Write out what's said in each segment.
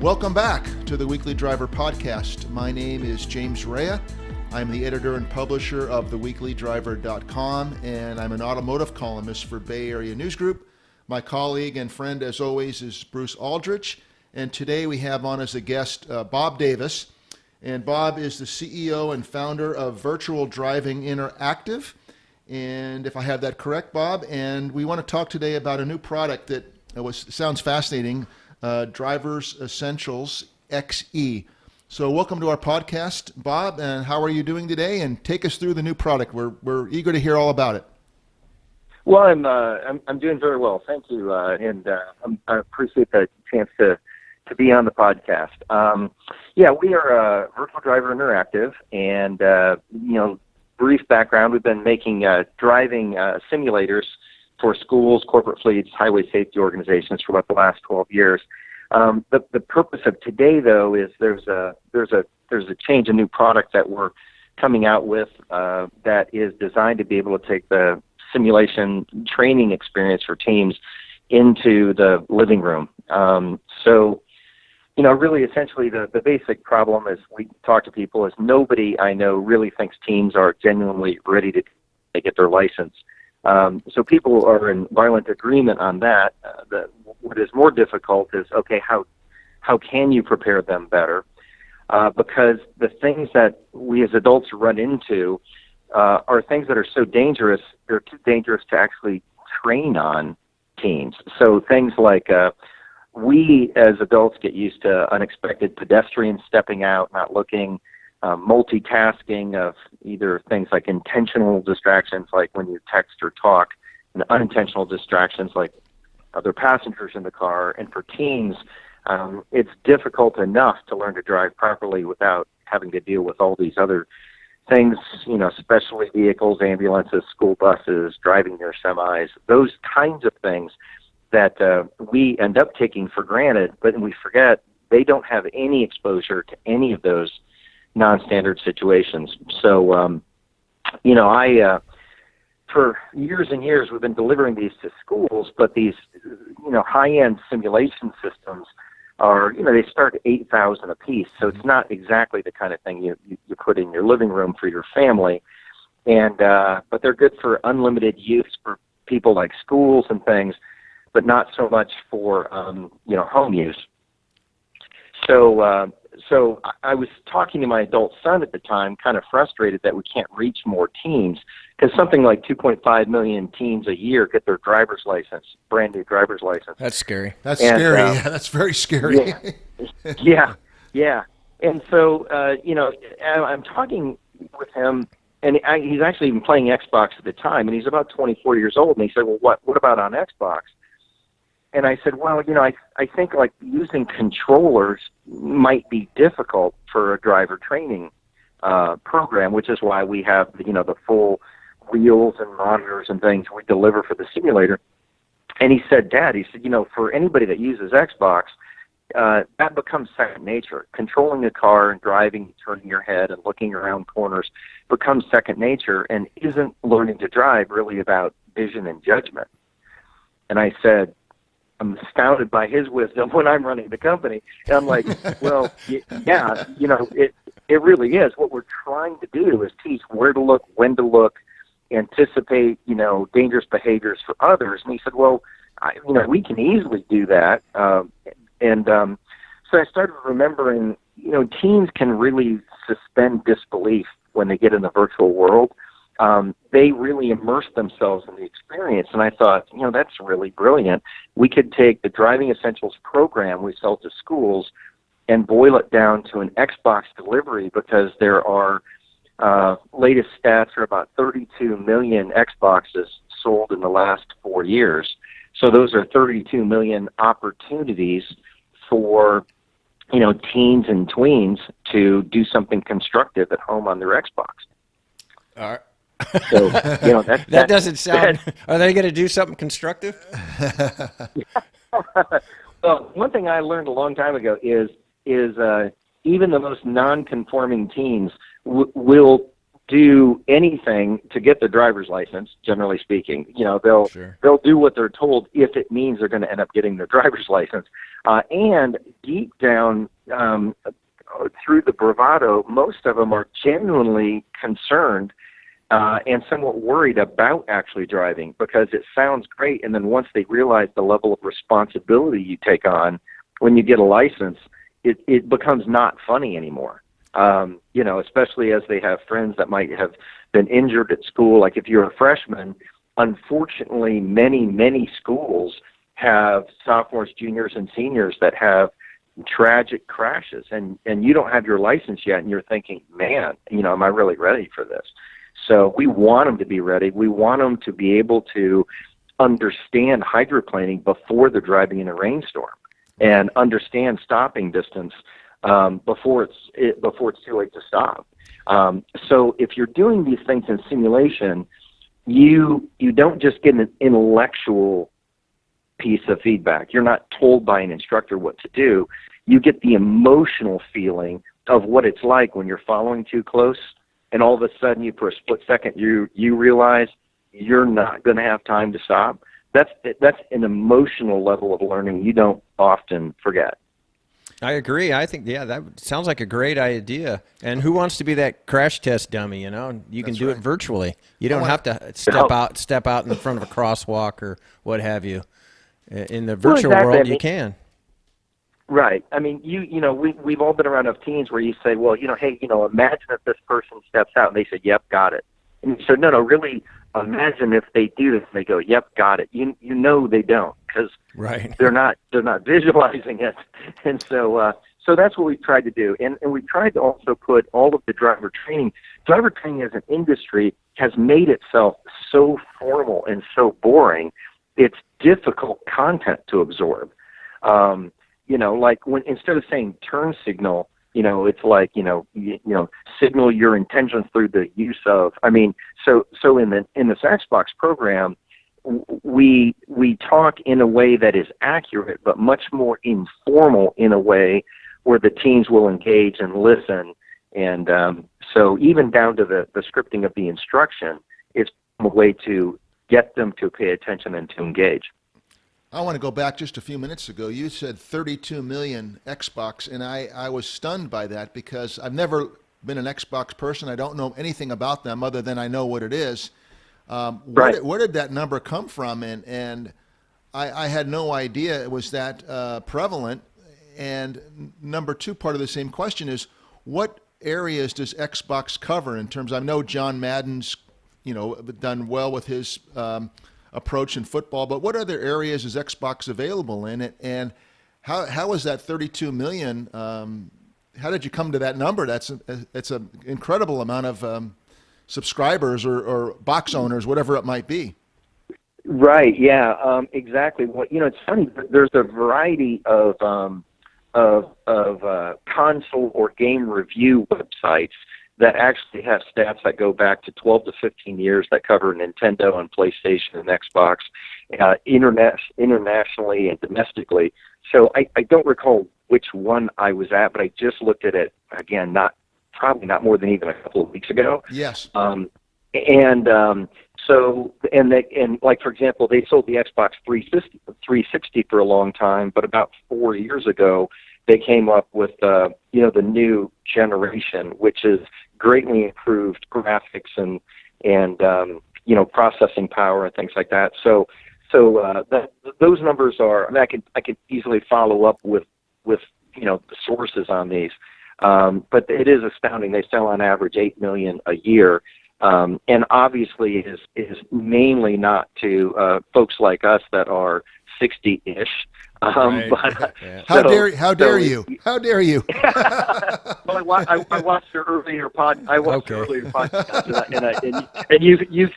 Welcome back to the Weekly Driver Podcast. My name is James Rea. I'm the editor and publisher of theweeklydriver.com, and I'm an automotive columnist for Bay Area News Group. My colleague and friend, as always, is Bruce Aldrich, and today we have on as a guest Bob Davis. And Bob is the CEO and founder of Virtual Driving Interactive. And if I have that correct, Bob, and we want to talk today about a new product that sounds fascinating, Driver's Essentials XE. So welcome to our podcast, Bob, and how are you doing today? And take us through the new product. We're eager to hear all about it. Well, I'm doing very well, thank you, and I appreciate the chance to be on the podcast. We are Virtual Driver Interactive, and brief background: we've been making driving simulators for schools, corporate fleets, highway safety organizations for about the last 12 years. The purpose of today, though, is there's a change, a new product that we're coming out with that is designed to be able to take the simulation training experience for teams into the living room. Really, essentially, the basic problem is we talk to people is nobody I know really thinks teams are genuinely ready to get their license. So people are in violent agreement on that. What is more difficult is, okay, how can you prepare them better? Because the things that we as adults run into are things that are so dangerous, they're too dangerous to actually train on teens. So things like we as adults get used to unexpected pedestrians stepping out, not looking, multitasking of either things like intentional distractions, like when you text or talk, and unintentional distractions like other passengers in the car. And for teens, it's difficult enough to learn to drive properly without having to deal with all these other things, specialty vehicles, ambulances, school buses, driving near semis, those kinds of things that we end up taking for granted, but we forget they don't have any exposure to any of those non-standard situations. So, for years and years, we've been delivering these to schools, but these, high-end simulation systems are, they start at $8,000 a piece. So it's not exactly the kind of thing you put in your living room for your family. And, but they're good for unlimited use for people like schools and things, but not so much for, home use. So I was talking to my adult son at the time, kind of frustrated that we can't reach more teens, because something like 2.5 million teens a year get their driver's license, brand new driver's license. That's scary. That's scary. Yeah, that's very scary. Yeah. And so, I'm talking with him, and he's actually even playing Xbox at the time, and he's about 24 years old, and he said, well, what about on Xbox? And I said, well, I think like using controllers might be difficult for a driver training program, which is why we have, the full wheels and monitors and things we deliver for the simulator. And he said, Dad, for anybody that uses Xbox, that becomes second nature. Controlling a car and driving, turning your head and looking around corners becomes second nature, and isn't learning to drive really about vision and judgment? And I said, I'm astounded by his wisdom when I'm running the company. And I'm like, well, yeah, it really is. What we're trying to do is teach where to look, when to look, anticipate, dangerous behaviors for others. And he said, well, we can easily do that. So I started remembering, teens can really suspend disbelief when they get in the virtual world. They really immerse themselves in the experience. And I thought, that's really brilliant. We could take the Driving Essentials program we sell to schools and boil it down to an Xbox delivery, because there are, latest stats are about 32 million Xboxes sold in the last 4 years. So those are 32 million opportunities for, teens and tweens to do something constructive at home on their Xbox. All right. So, that doesn't sound. Are they going to do something constructive? Well, one thing I learned a long time ago is even the most non-conforming teens will do anything to get their driver's license, generally speaking. They'll do what they're told if it means they're going to end up getting their driver's license. And deep down, through the bravado, most of them are genuinely concerned and somewhat worried about actually driving, because it sounds great. And then once they realize the level of responsibility you take on when you get a license, it becomes not funny anymore. Especially as they have friends that might have been injured at school. Like if you're a freshman, unfortunately, many schools have sophomores, juniors, and seniors that have tragic crashes, and you don't have your license yet, and you're thinking, man, am I really ready for this? So we want them to be ready. We want them to be able to understand hydroplaning before they're driving in a rainstorm, and understand stopping distance before it's too late to stop. So if you're doing these things in simulation, you don't just get an intellectual piece of feedback. You're not told by an instructor what to do. You get the emotional feeling of what it's like when you're following too close, and all of a sudden for a split second you realize you're not going to have time to stop. That's an emotional level of learning you don't often forget. I agree. I think, that sounds like a great idea. And who wants to be that crash test dummy? You can do it virtually. You don't have to step out in front of a crosswalk or what have you. In the virtual world, you can. Right. I mean, we've all been around enough teens where you say, well, hey, imagine if this person steps out, and they said, yep, got it. And you said, no, really, imagine if they do this, and they go, yep, got it. They don't, because they're not visualizing it. And so that's what we've tried to do. And we've tried to also put all of the driver training as an industry has made itself so formal and so boring, it's difficult content to absorb. Like when, instead of saying turn signal, it's like, signal your intentions through the use of, so in this Xbox program, we talk in a way that is accurate, but much more informal, in a way where the teams will engage and listen. And so even down to the scripting of the instruction, it's a way to get them to pay attention and to engage. I want to go back just a few minutes ago. You said 32 million Xbox, and I was stunned by that, because I've never been an Xbox person. I don't know anything about them other than I know what it is. Where did that number come from? And I had no idea it was that prevalent. And number two, part of the same question is, what areas does Xbox cover in terms? I know John Madden's done well with his approach in football, but what other areas is Xbox available in it, and how is that 32 million? How did you come to that number? It's an incredible amount of subscribers or box owners, whatever it might be. Right. Yeah. Exactly. Well, it's funny. There's a variety of console or game review websites that actually have stats that go back to 12 to 15 years that cover Nintendo and PlayStation and Xbox, internationally and domestically. So I don't recall which one I was at, but I just looked at it again, probably not more than even a couple of weeks ago. Yes. So like, for example, they sold the Xbox 360 for a long time, but about 4 years ago, they came up with the new generation, which is greatly improved graphics and processing power and things like that. So those numbers are. I could easily follow up with the sources on these, but it is astounding. They sell on average 8 million a year, and obviously is mainly not to folks like us that are 60-ish. But how dare you? How dare you? Well, I watched your earlier podcast, and you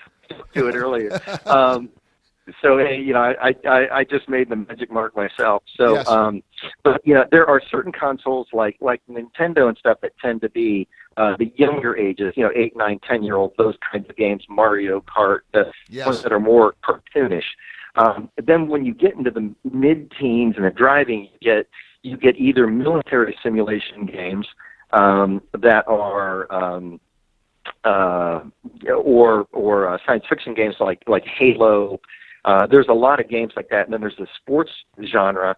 to it earlier. So hey, I just made the magic mark myself. So, yes. But there are certain consoles like Nintendo and stuff that tend to be the younger ages, 8, 9, 10-year-olds, those kinds of games, Mario Kart, the ones that are more cartoonish. Then when you get into the mid-teens and the driving, you get either military simulation games that are or science fiction games like Halo. There's a lot of games like that, and then there's the sports genre.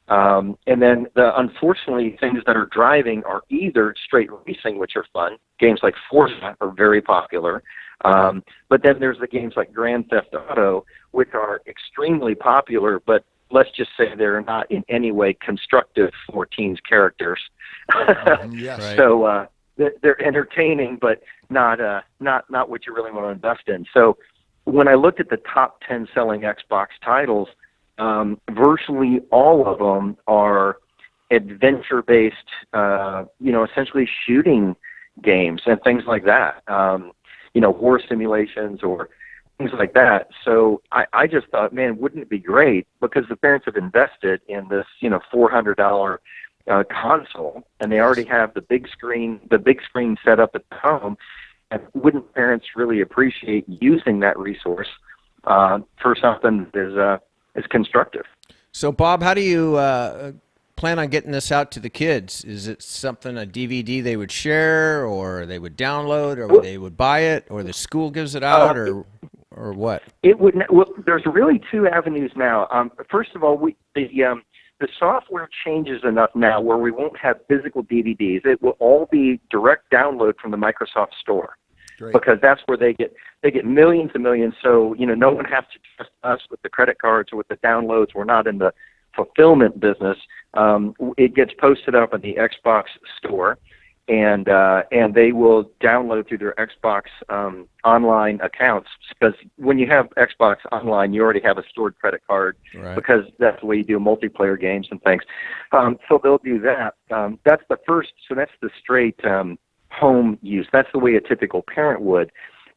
And then unfortunately, things that are driving are either straight racing, which are fun. Games like Forza are very popular. But then there's the games like Grand Theft Auto, which are extremely popular, but let's just say they're not in any way constructive for teens' characters. Yes. Right. So they're entertaining, but not what you really want to invest in. So when I looked at the top 10 selling Xbox titles, virtually all of them are adventure-based, essentially shooting games and things like that. War simulations or things like that. So I just thought, man, wouldn't it be great? Because the parents have invested in this, $400 console, and they already have the big screen set up at the home. And wouldn't parents really appreciate using that resource for something that is constructive? So, Bob, how do you plan on getting this out to the kids? Is it something, a DVD they would share, or they would download, or they would buy it, or the school gives it out, or what? It would. Well, there's really two avenues now. First of all, the software changes enough now where we won't have physical DVDs. It will all be direct download from the Microsoft Store. Great. Because that's where they get millions and millions. So no one has to trust us with the credit cards or with the downloads. We're not in the fulfillment business. It gets posted up in the Xbox Store, and they will download through their Xbox online accounts. Because when you have Xbox Online, you already have a stored credit card, Right. because that's the way you do multiplayer games and things. So they'll do that. That's the first. So that's the straight home use. That's the way a typical parent would.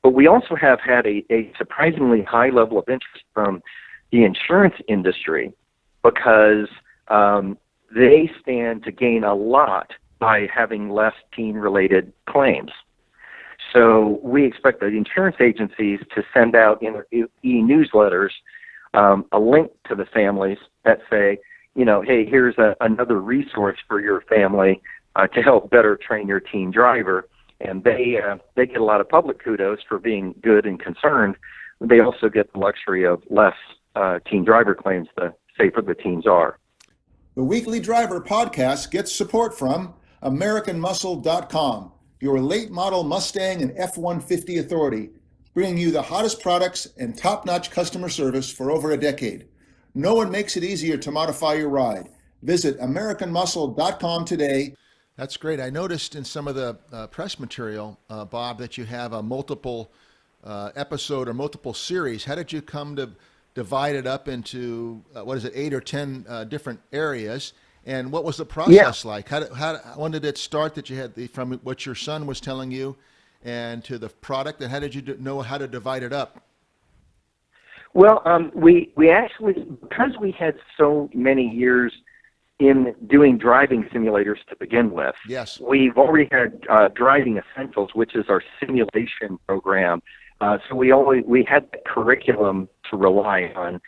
But we also have had a surprisingly high level of interest from the insurance industry, because they stand to gain a lot by having less teen-related claims. So we expect the insurance agencies to send out in their e-newsletters a link to the families that say, hey, here's another resource for your family to help better train your teen driver. And they get a lot of public kudos for being good and concerned. They also get the luxury of less teen driver claims, the safer the teens are. The Weekly Driver podcast gets support from AmericanMuscle.com, your late model Mustang and F-150 authority, bringing you the hottest products and top-notch customer service for over a decade. No one makes it easier to modify your ride. Visit AmericanMuscle.com today. That's great. I noticed in some of the press material, Bob, that you have a multiple episode or multiple series. How did you come to divide it up into, 8 or 10 different areas? And what was the process like? When did it start that you had from what your son was telling you and to the product? And how did you know how to divide it up? Well, we actually, because we had so many years in doing driving simulators to begin with. Yes. We've already had Driving Essentials, which is our simulation program. So we had the curriculum to rely on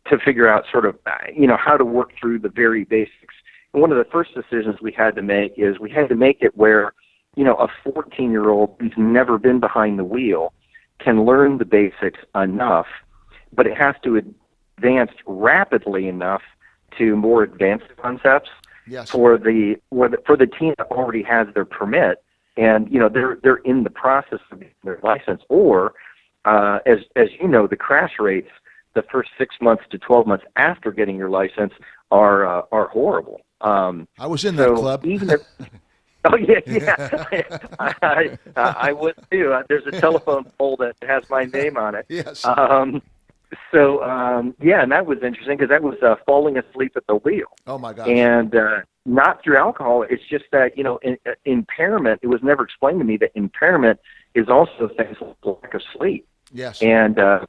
to figure out sort of, how to work through the very basics. And one of the first decisions we had to make is we had to make it where, a 14-year-old who's never been behind the wheel can learn the basics enough, but it has to advance rapidly enough to more advanced concepts. Yes. for the team that already has their permit, and they're in the process of getting their license, or as the crash rates the first 6 months to 12 months after getting your license are horrible. I was in that club. Even if, oh yeah, I would too. There's a telephone pole that has my name on it. Yes. And that was interesting because that was falling asleep at the wheel. Oh my gosh. And not through alcohol. It's just that impairment. It was never explained to me that impairment is also things like lack of sleep. Yes. And a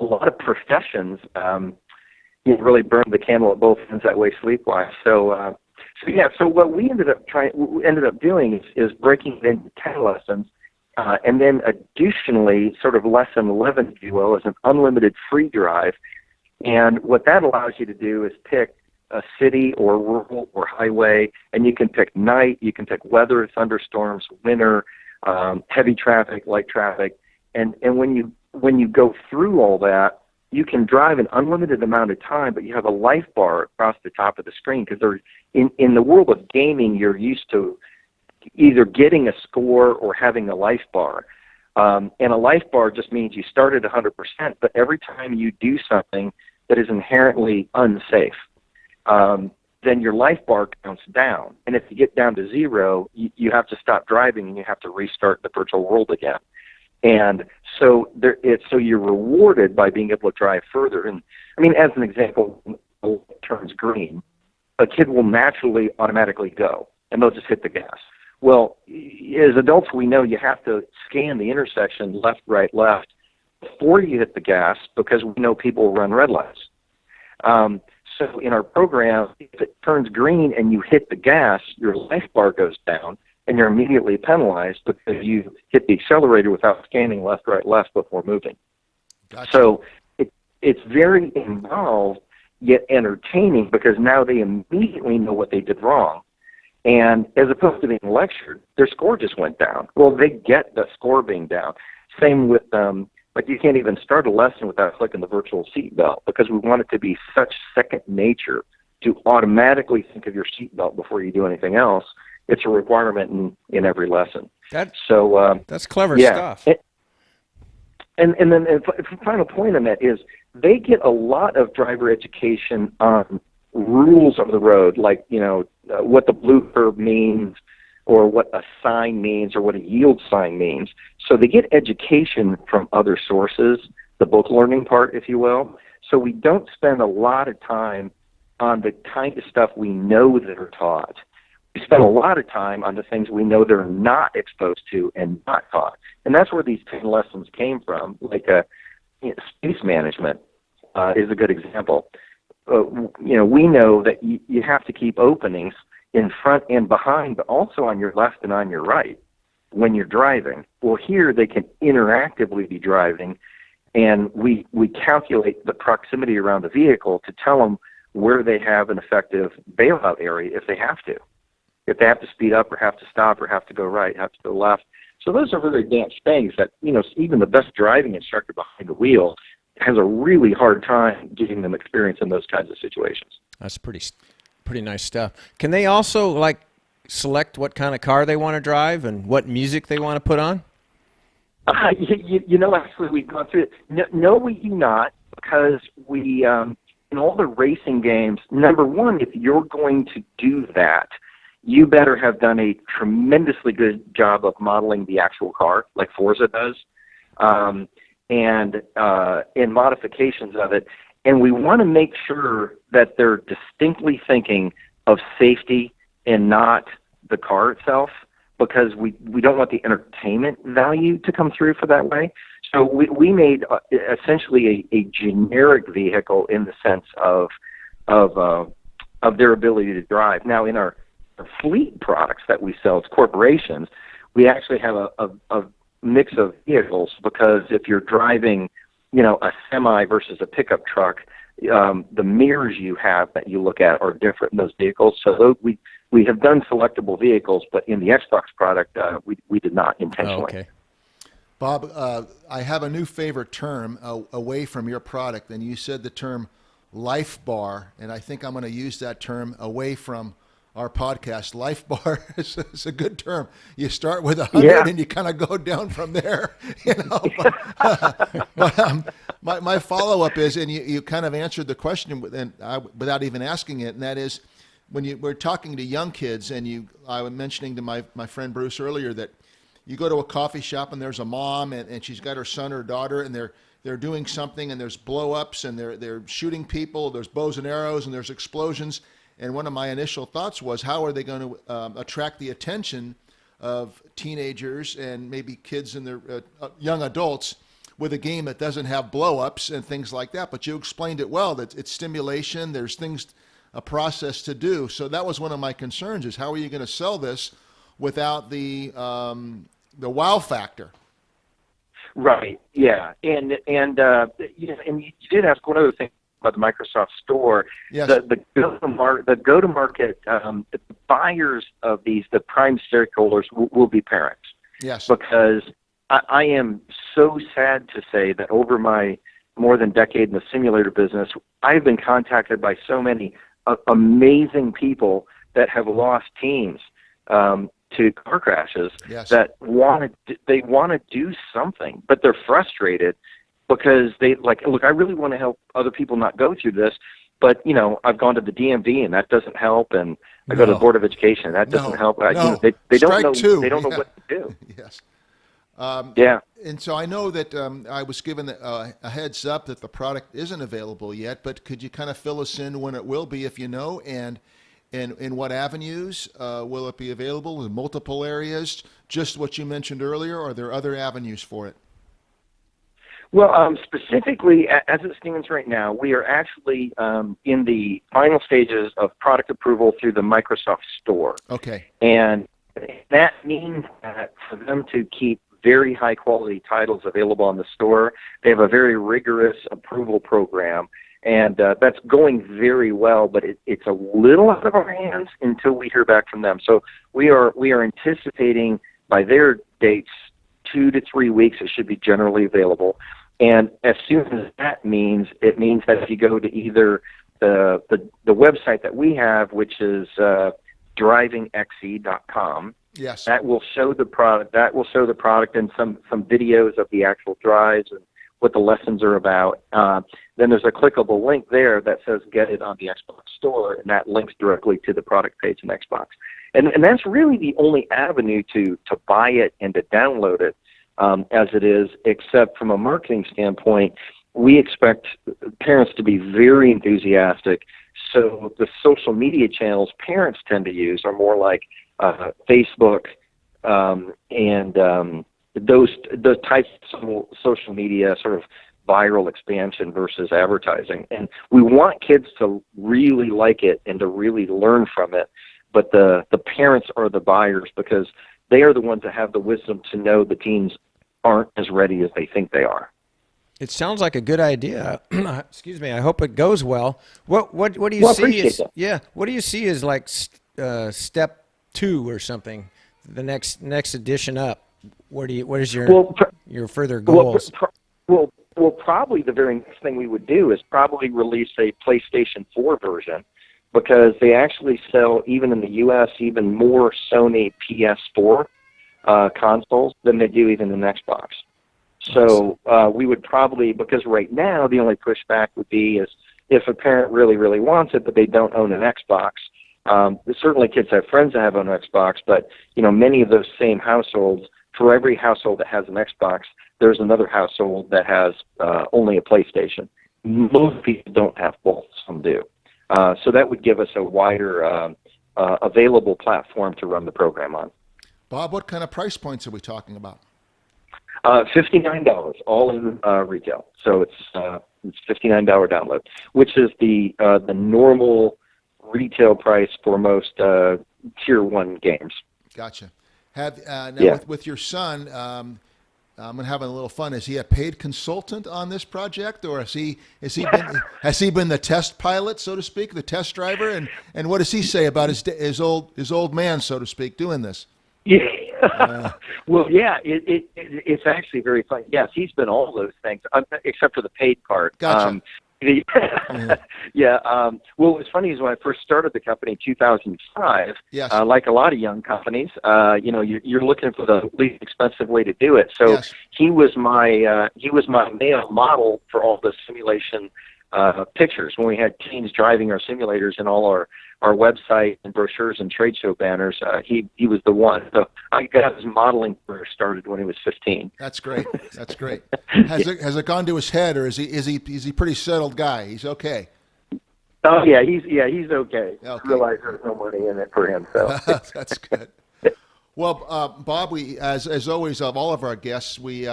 lot of professions really burn the candle at both ends that way sleep-wise. So what we ended up doing is breaking it into 10 lessons. And then additionally, sort of lesson 11, if you will, is an unlimited free drive. And what that allows you to do is pick a city or rural or highway, and you can pick night, you can pick weather, thunderstorms, winter, heavy traffic, light traffic, and when you go through all that, you can drive an unlimited amount of time, but you have a life bar across the top of the screen, because in the world of gaming, you're used to either getting a score or having a life bar. And a life bar just means you start at 100%, but every time you do something that is inherently unsafe, then your life bar counts down. And if you get down to zero, you have to stop driving and you have to restart the virtual world again. And so so you're rewarded by being able to drive further. And I mean, as an example, when it turns green, a kid will naturally automatically go, and they'll just hit the gas. Well, as adults, we know you have to scan the intersection left, right, left before you hit the gas, because we know people run red lights. So in our program, if it turns green and you hit the gas, your life bar goes down, and you're immediately penalized because you hit the accelerator without scanning left, right, left before moving. Gotcha. So it's very involved, yet entertaining, because now they immediately know what they did wrong. And as opposed to being lectured, their score just went down. Well, they get the score being down. Same with, like, you can't even start a lesson without clicking the virtual seatbelt, because we want it to be such second nature to automatically think of your seatbelt before you do anything else. It's a requirement in every lesson. That's clever stuff. And then the final point on that is they get a lot of driver education on rules of the road, like, what the blue curve means, or what a sign means, or what a yield sign means. So they get education from other sources, the book learning part, if you will. So we don't spend a lot of time on the kind of stuff we know that are taught. We spend a lot of time on the things we know they're not exposed to and not taught. And that's where these 10 lessons came from, like space management is a good example. We know that you have to keep openings in front and behind, but also on your left and on your right when you're driving. Well, here they can interactively be driving, and we calculate the proximity around the vehicle to tell them where they have an effective bailout area if they have to. If they have to speed up or have to stop or have to go right, have to go left. So those are really advanced things that, even the best driving instructor behind the wheel has a really hard time getting them experience in those kinds of situations. That's pretty nice stuff. Can they also select what kind of car they want to drive and what music they want to put on? Actually, we've gone through it. No, we do not, because we, in all the racing games, number one, if you're going to do that, you better have done a tremendously good job of modeling the actual car, like Forza does, and in modifications of it. And we want to make sure that they're distinctly thinking of safety and not the car itself, because we don't want the entertainment value to come through for that way. So we made essentially a generic vehicle in the sense of their ability to drive. Now, in our fleet products that we sell to corporations, we actually have a mix of vehicles, because if you're driving, a semi versus a pickup truck, the mirrors you have that you look at are different in those vehicles. So we have done selectable vehicles, but in the Xbox product, we did not intentionally. Oh, okay. Bob, I have a new favorite term away from your product, and you said the term life bar, and I think I'm going to use that term away from our podcast. Life bar is a good term. You start with 100 and you kind of go down from there. But my follow-up is, and you kind of answered the question without even asking it, and that is, when we're talking to young kids, and I was mentioning to my friend Bruce earlier that you go to a coffee shop and there's a mom and she's got her son or daughter, and they're doing something, and there's blow-ups, and they're shooting people, there's bows and arrows, and there's explosions. And one of my initial thoughts was, how are they going to attract the attention of teenagers and maybe kids and their young adults with a game that doesn't have blow-ups and things like that? But you explained it well, that it's stimulation, there's a process to do. So that was one of my concerns, is how are you going to sell this without the wow factor? Right, yeah. And you did ask one other thing about the Microsoft Store. Yes. The go-to-market, the buyers of these, the prime stakeholders will be parents. Yes. because I am so sad to say that over my more than decade in the simulator business, I've been contacted by so many amazing people that have lost teams to car crashes Yes. that want to do something, but they're frustrated because they like, look, I really want to help other people not go through this, but I've gone to the DMV and that doesn't help, and I go to the Board of Education and that doesn't help. No. They don't Strike know. two. They don't know Yeah. what to do. Yes. Yeah. And so I know that I was given a heads up that the product isn't available yet, but could you kind of fill us in when it will be, if you know, and in what avenues will it be available? In multiple areas, just what you mentioned earlier, or are there other avenues for it? Well, specifically, as it stands right now, we are actually in the final stages of product approval through the Microsoft Store. Okay. And that means that for them to keep very high-quality titles available on the store, they have a very rigorous approval program. And that's going very well, but it's a little out of our hands until we hear back from them. So we are anticipating by their dates, 2 to 3 weeks, it should be generally available. And as soon as that means, it means that if you go to either the website that we have, which is drivingxe.com, Yes. that will show the product. That will show the product and some videos of the actual drives and what the lessons are about. Then there's a clickable link there that says "Get it on the Xbox Store," and that links directly to the product page in Xbox. And that's really the only avenue to buy it and to download it, as it is. Except from a marketing standpoint, we expect parents to be very enthusiastic. So the social media channels parents tend to use are more like Facebook and those types of social media, sort of viral expansion versus advertising. And we want kids to really like it and to really learn from it, but the parents are the buyers because they are the ones that have the wisdom to know the teens aren't as ready as they think they are. It sounds like a good idea. Excuse me. I hope it goes well. What do you see appreciate is that. what do you see as like step 2 or something? The next edition up. What is your further goals? Well, probably the very next thing we would do is probably release a PlayStation 4 version, because they actually sell, even in the U.S., even more Sony PS4 consoles than they do even in Xbox. So we would probably, because right now the only pushback would be is if a parent really, really wants it, but they don't own an Xbox. Certainly kids have friends that have an Xbox, but many of those same households, for every household that has an Xbox, there's another household that has only a PlayStation. Most people don't have both, some do. So that would give us a wider available platform to run the program on. Bob, what kind of price points are we talking about? $59, all in retail. So it's $59 download, which is the normal retail price for most tier 1 games. Gotcha. Now with your son, I'm having a little fun. Is he a paid consultant on this project, or has he been the test pilot, so to speak, the test driver? And what does he say about his old man, so to speak, doing this? Yeah. Well, yeah, it's actually very fun. Yes, he's been all those things, except for the paid part. Gotcha. Yeah. Well, what's funny is when I first started the company in 2005, yes. Like a lot of young companies, you're looking for the least expensive way to do it. So yes. he was my male model for all the simulation pictures when we had teens driving our simulators in all our website and brochures and trade show banners. He was the one. So I got his modeling career started when he was 15. That's great. That's great. Has it gone to his head, or is he pretty settled guy? He's okay. Oh yeah, he's okay. Okay. I realize there's no money in it for him. So that's good. Well, Bob, we as always of all of our guests, we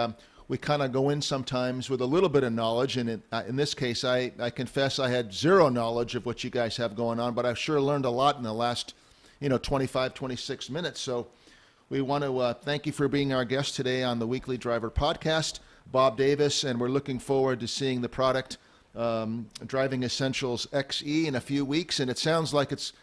kind of go in sometimes with a little bit of knowledge, and in this case, I confess I had zero knowledge of what you guys have going on, but I've sure learned a lot in the last 25, 26 minutes. So we want to thank you for being our guest today on the Weekly Driver Podcast, Bob Davis, and we're looking forward to seeing the product, Driving Essentials XE, in a few weeks, and it sounds like it's,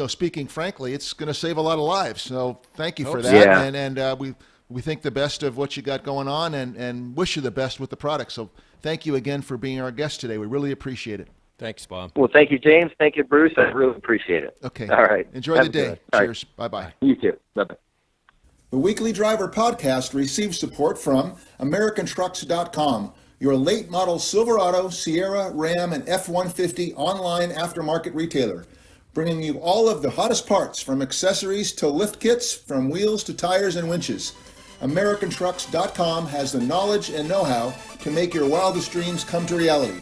speaking frankly, it's going to save a lot of lives. So thank you for that, Yeah. and we we think the best of what you got going on and wish you the best with the product. So thank you again for being our guest today. We really appreciate it. Thanks, Bob. Well, thank you, James. Thank you, Bruce. I really appreciate it. Okay. All right. Enjoy Have the a day. good one. Cheers. Bye-bye. You too. Bye-bye. The Weekly Driver podcast receives support from AmericanTrucks.com, your late model Silverado, Sierra, Ram, and F-150 online aftermarket retailer, bringing you all of the hottest parts from accessories to lift kits, from wheels to tires and winches. AmericanTrucks.com has the knowledge and know-how to make your wildest dreams come to reality.